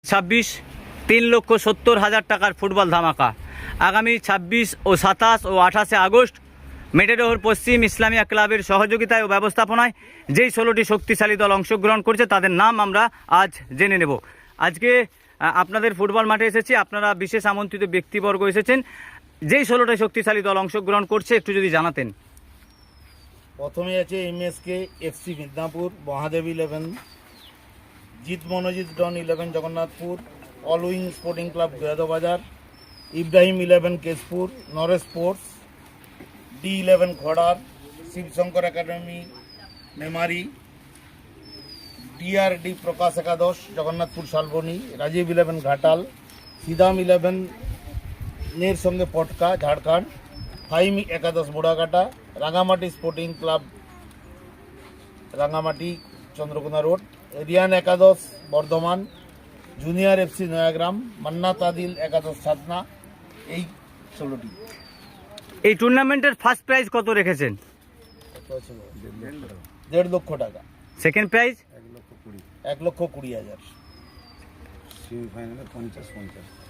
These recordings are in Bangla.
26 3,70,000 টাকার ফুটবল ধামাকা আগামী 26 ও 27 ও 28 আগস্ট মেটেডোহর পশ্চিম ইসলামিয়া ক্লাবের সহযোগিতায় ও ব্যবস্থাপনায় যেই 16টি শক্তিশালী দল অংশগ্রহণ করছে তাদের নাম আমরা আজ জেনে নেব। আজকে আপনাদের ফুটবল মাঠে এসেছি, আপনারা বিশেষ আমন্ত্রিত ব্যক্তিবর্গ এসেছেন। যেই 16টি শক্তিশালী দল অংশগ্রহণ করছে একটু যদি জানাতেন। প্রথমে আছে MSK FC Midnapore, Mahadev 11, Jit Monojit Don 11 Jagannathpur, all wing sporting club Goyadbazar, Ibrahim 11 Keshpur, Naresh sports, D11 Kharar, Shibshankar academy Memari, DRD Prakash একাদশ জগন্নাথপুর শালবনী, রাজীব 11 ঘাটাল, সিদাম 11 নের সঙ্গে পটকা ঝাড়খণ্ড, ফাইম একাদশ Boraghata, Rangamati sporting club Rangamati Chandrakona road, Riyan একাদশ বর্ধমান, জুনিয়র এফসি নয়াগ্রাম, মান্না তাদিল একাদশ সাতনা। এই 16টি। এই টুর্নামেন্টের ফার্স্ট প্রাইজ কত রেখেছেন? 1.5 লক্ষ টাকা। Second prize 1,20,000।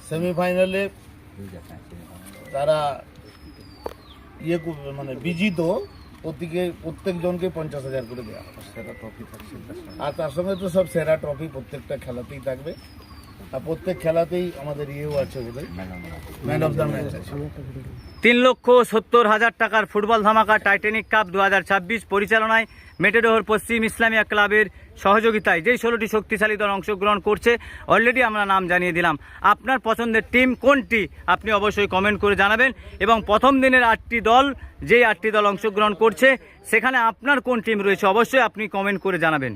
সেমিফাইনালে তারা মানে বিজিত প্রত্যেকজনকে 50,000 করে দেওয়া হবে। সেরা ট্রফি থাকছে, আর তার সঙ্গে তো সব সেরা ট্রফি প্রত্যেকটা খেলাতেই থাকবে। আর প্রত্যেক খেলাতেই আমাদের ইয়েও আছে, বোধহয় ম্যান অফ দ্য ম্যাচ আছে। 3,70,000 টাকার ফুটবল ধামাকা টাইটানিক কাপ 2026 পরিচালনায় মেটেডোহর পশ্চিম ইসলামিয়া ক্লাবের সহযোগিতায় যেই 16টি শক্তিশালী দল অংশগ্রহণ করছে অলরেডি আমরা নাম জানিয়ে দিলাম। আপনার পছন্দের টিম কোনটি আপনি অবশ্যই কমেন্ট করে জানাবেন, এবং প্রথম দিনের 8টি দল, যেই 8টি দল অংশগ্রহণ করছে সেখানে আপনার কোন টিম রয়েছে অবশ্যই আপনি কমেন্ট করে জানাবেন।